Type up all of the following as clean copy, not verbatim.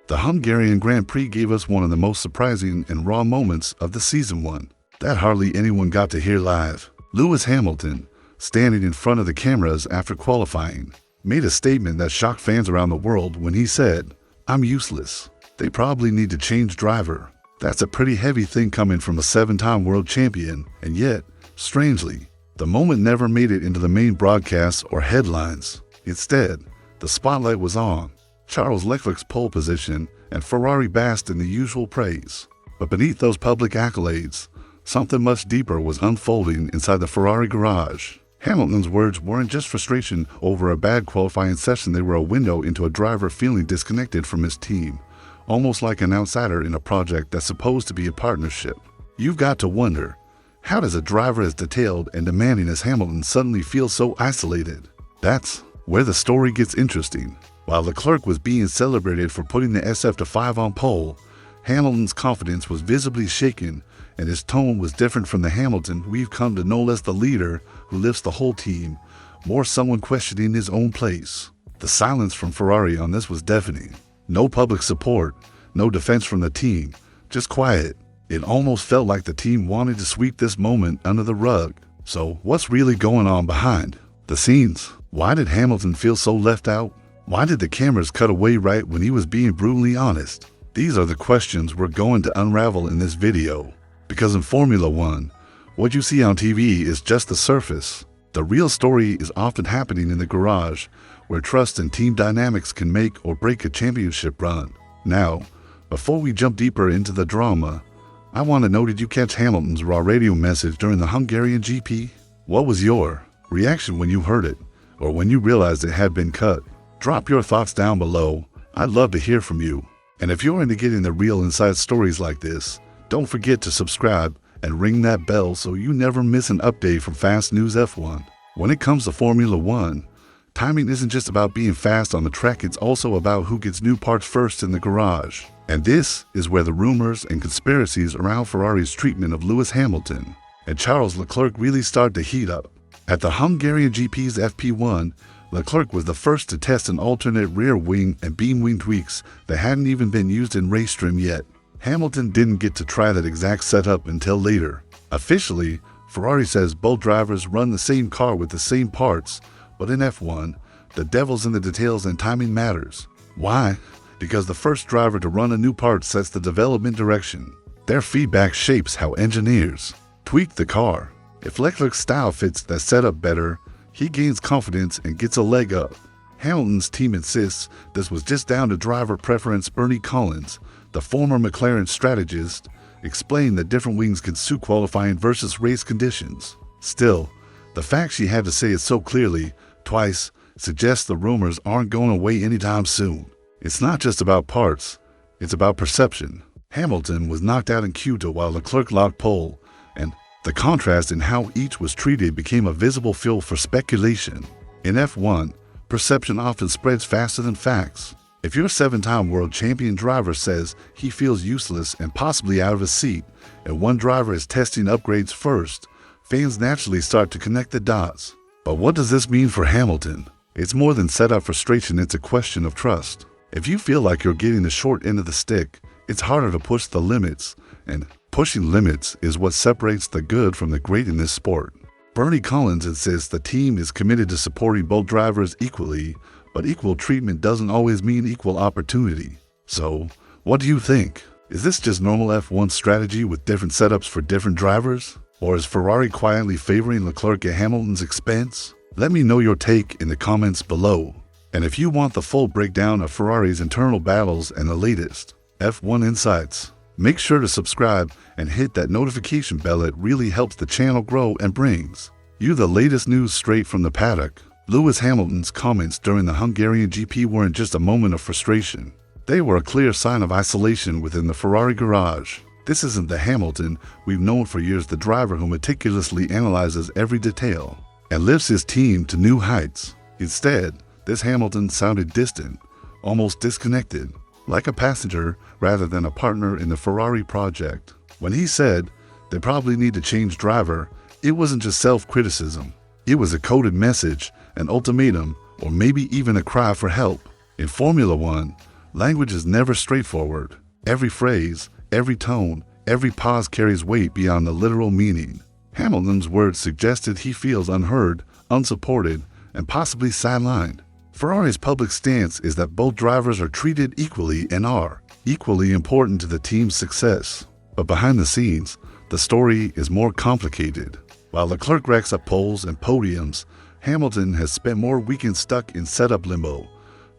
The Hungarian Grand Prix gave us one of the most surprising and raw moments of the season one that hardly anyone got to hear live. Lewis Hamilton, standing in front of the cameras after qualifying, made a statement that shocked fans around the world when he said, "I'm useless. They probably need to change driver." That's a pretty heavy thing coming from a 7-time world champion, and yet, strangely, the moment never made it into the main broadcasts or headlines. Instead, the spotlight was on Charles Leclerc's pole position, and Ferrari basked in the usual praise. But beneath those public accolades, something much deeper was unfolding inside the Ferrari garage. Hamilton's words weren't just frustration over a bad qualifying session, they were a window into a driver feeling disconnected from his team, almost like an outsider in a project that's supposed to be a partnership. You've got to wonder, how does a driver as detailed and demanding as Hamilton suddenly feel so isolated? That's where the story gets interesting. While Leclerc was being celebrated for putting the SF-25 on pole, Hamilton's confidence was visibly shaken, and his tone was different from the Hamilton we've come to know as the leader who lifts the whole team, more someone questioning his own place. The silence from Ferrari on this was deafening. No public support, no defense from the team, just quiet. It almost felt like the team wanted to sweep this moment under the rug. So what's really going on behind the scenes? Why did Hamilton feel so left out? Why did the cameras cut away right when he was being brutally honest? These are the questions we're going to unravel in this video. Because in Formula One, what you see on TV is just the surface. The real story is often happening in the garage, where trust and team dynamics can make or break a championship run. Now, before we jump deeper into the drama, I want to know, did you catch Hamilton's raw radio message during the Hungarian GP? What was your reaction when you heard it, or when you realized it had been cut? Drop your thoughts down below. I'd love to hear from you. And if you're into getting the real inside stories like this, don't forget to subscribe and ring that bell so you never miss an update from Fast News F1. When it comes to Formula One, timing isn't just about being fast on the track, it's also about who gets new parts first in the garage. And this is where the rumors and conspiracies around Ferrari's treatment of Lewis Hamilton and Charles Leclerc really start to heat up. At the Hungarian GP's FP1, Leclerc was the first to test an alternate rear wing and beam wing tweaks that hadn't even been used in race trim yet. Hamilton didn't get to try that exact setup until later. Officially, Ferrari says both drivers run the same car with the same parts, but in F1, the devil's in the details and timing matters. Why? Because the first driver to run a new part sets the development direction. Their feedback shapes how engineers tweak the car. If Leclerc's style fits that setup better, he gains confidence and gets a leg up. Hamilton's team insists this was just down to driver preference. Bernie Collins, the former McLaren strategist, explained that different wings can suit qualifying versus race conditions. Still, the fact she had to say it so clearly, twice, suggests the rumors aren't going away anytime soon. It's not just about parts, it's about perception. Hamilton was knocked out in Q2 while Leclerc locked pole, and the contrast in how each was treated became a visible fuel for speculation. In F1, perception often spreads faster than facts. If your 7-time world champion driver says he feels useless and possibly out of his seat, and one driver is testing upgrades first, fans naturally start to connect the dots. But what does this mean for Hamilton? It's more than setup frustration, it's a question of trust. If you feel like you're getting the short end of the stick, it's harder to push the limits, and pushing limits is what separates the good from the great in this sport. Bernie Collins insists the team is committed to supporting both drivers equally, but equal treatment doesn't always mean equal opportunity. So, what do you think? Is this just normal F1 strategy with different setups for different drivers? Or is Ferrari quietly favoring Leclerc at Hamilton's expense? Let me know your take in the comments below. And if you want the full breakdown of Ferrari's internal battles and the latest F1 insights, make sure to subscribe and hit that notification bell. It really helps the channel grow and brings you the latest news straight from the paddock. Lewis Hamilton's comments during the Hungarian GP weren't just a moment of frustration. They were a clear sign of isolation within the Ferrari garage. This isn't the Hamilton we've known for years, the driver who meticulously analyzes every detail and lifts his team to new heights. Instead, this Hamilton sounded distant, almost disconnected, like a passenger rather than a partner in the Ferrari project. When he said they probably need to change driver, it wasn't just self-criticism. It was a coded message, an ultimatum, or maybe even a cry for help. In Formula One, Language is never straightforward. Every phrase, every tone, every pause carries weight beyond the literal meaning. Hamilton's words suggested he feels unheard, unsupported, and possibly sidelined. Ferrari's public stance is that both drivers are treated equally and are equally important to the team's success. But behind the scenes, the story is more complicated. While Leclerc racks up poles and podiums, Hamilton has spent more weekends stuck in setup limbo,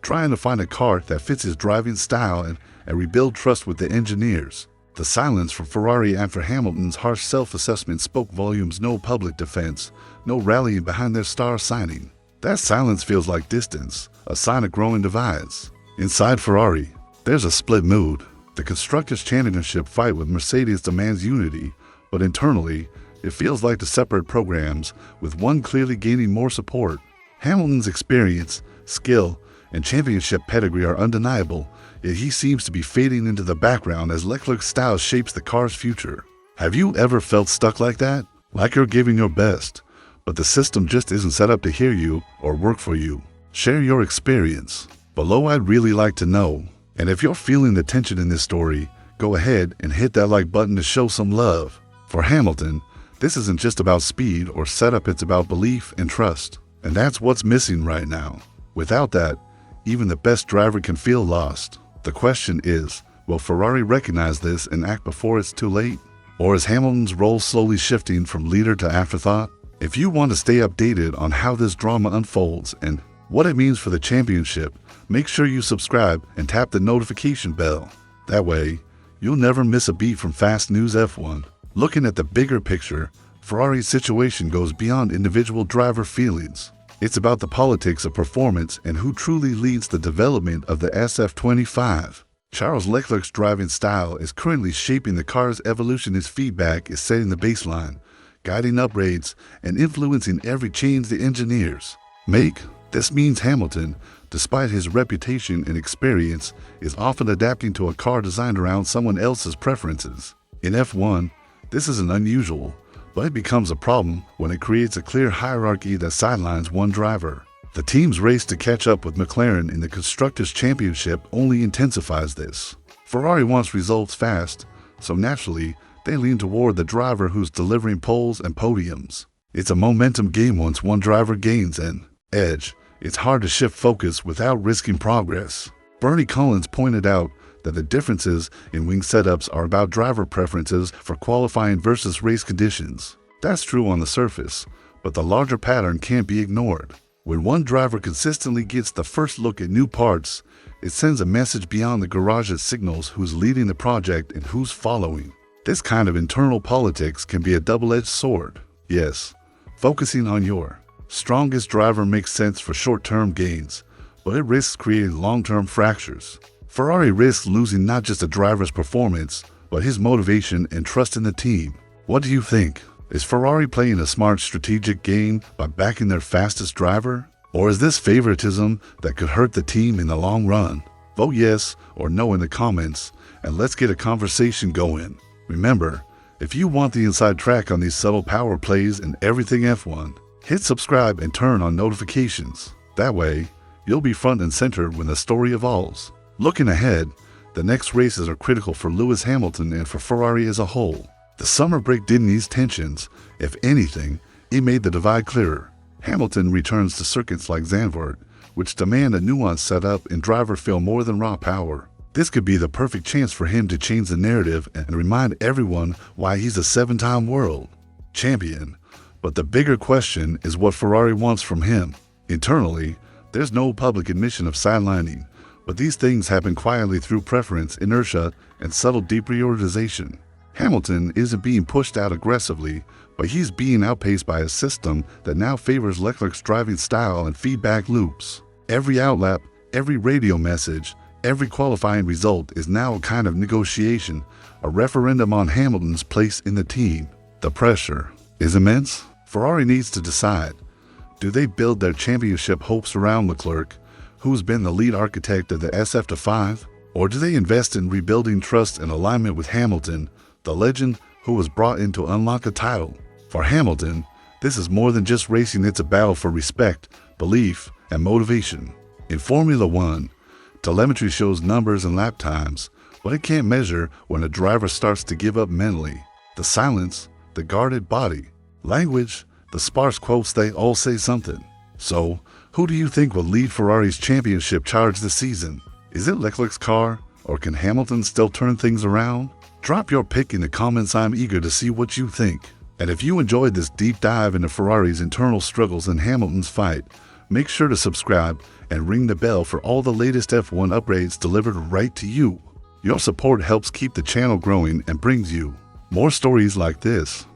trying to find a car that fits his driving style and rebuild trust with the engineers. The silence from Ferrari after Hamilton's harsh self-assessment spoke volumes. No public defense, no rallying behind their star signing. That silence feels like distance, a sign of growing divides. Inside Ferrari, there's a split mood. The Constructors' Championship fight with Mercedes demands unity, but internally, it feels like the separate programs, with one clearly gaining more support. Hamilton's experience, skill, and championship pedigree are undeniable, yet he seems to be fading into the background as Leclerc's style shapes the car's future. Have you ever felt stuck like that? Like you're giving your best, but the system just isn't set up to hear you or work for you? Share your experience. Below, I'd really like to know. And if you're feeling the tension in this story, go ahead and hit that like button to show some love. For Hamilton, this isn't just about speed or setup, it's about belief and trust. And that's what's missing right now. Without that, even the best driver can feel lost. The question is, will Ferrari recognize this and act before it's too late? Or is Hamilton's role slowly shifting from leader to afterthought? If you want to stay updated on how this drama unfolds and what it means for the championship, make sure you subscribe and tap the notification bell. That way, you'll never miss a beat from Fast News F1. Looking at the bigger picture, Ferrari's situation goes beyond individual driver feelings. It's about the politics of performance and who truly leads the development of the SF-25. Charles Leclerc's driving style is currently shaping the car's evolution. His feedback is setting the baseline, guiding upgrades, and influencing every change the engineers make. This means Hamilton, despite his reputation and experience, is often adapting to a car designed around someone else's preferences. In F1, this isn't unusual, but it becomes a problem when it creates a clear hierarchy that sidelines one driver. The team's race to catch up with McLaren in the Constructors' Championship only intensifies this. Ferrari wants results fast, so naturally, they lean toward the driver who's delivering poles and podiums. It's a momentum game. Once one driver gains an edge, it's hard to shift focus without risking progress. Bernie Collins pointed out that the differences in wing setups are about driver preferences for qualifying versus race conditions. That's true on the surface, but the larger pattern can't be ignored. When one driver consistently gets the first look at new parts, it sends a message beyond the garage that signals who's leading the project and who's following. This kind of internal politics can be a double-edged sword. Yes, focusing on your strongest driver makes sense for short-term gains, but it risks creating long-term fractures. Ferrari risks losing not just a driver's performance, but his motivation and trust in the team. What do you think? Is Ferrari playing a smart strategic game by backing their fastest driver? Or is this favoritism that could hurt the team in the long run? Vote yes or no in the comments, and let's get a conversation going. Remember, if you want the inside track on these subtle power plays and everything F1, hit subscribe and turn on notifications. That way, you'll be front and center when the story evolves. Looking ahead, the next races are critical for Lewis Hamilton and for Ferrari as a whole. The summer break didn't ease tensions. If anything, it made the divide clearer. Hamilton returns to circuits like Zandvoort, which demand a nuanced setup and driver feel more than raw power. This could be the perfect chance for him to change the narrative and remind everyone why he's a 7-time world champion. But the bigger question is what Ferrari wants from him. Internally, there's no public admission of sidelining, but these things happen quietly through preference, inertia, and subtle deprioritization. Hamilton isn't being pushed out aggressively, but he's being outpaced by a system that now favors Leclerc's driving style and feedback loops. Every outlap, every radio message, every qualifying result is now a kind of negotiation, a referendum on Hamilton's place in the team. The pressure is immense. Ferrari needs to decide. Do they build their championship hopes around Leclerc, who's been the lead architect of the SF-25? Or do they invest in rebuilding trust and alignment with Hamilton, the legend who was brought in to unlock a title? For Hamilton, this is more than just racing. It's a battle for respect, belief, and motivation. In Formula One, Telemetry shows numbers and lap times, but it can't measure when a driver starts to give up mentally. The silence, the guarded body, language, the sparse quotes, they all say something. So, who do you think will lead Ferrari's championship charge this season? Is it Leclerc's car, or can Hamilton still turn things around? Drop your pick in the comments. I'm eager to see what you think. And if you enjoyed this deep dive into Ferrari's internal struggles and Hamilton's fight, make sure to subscribe and ring the bell for all the latest F1 upgrades delivered right to you. Your support helps keep the channel growing and brings you more stories like this.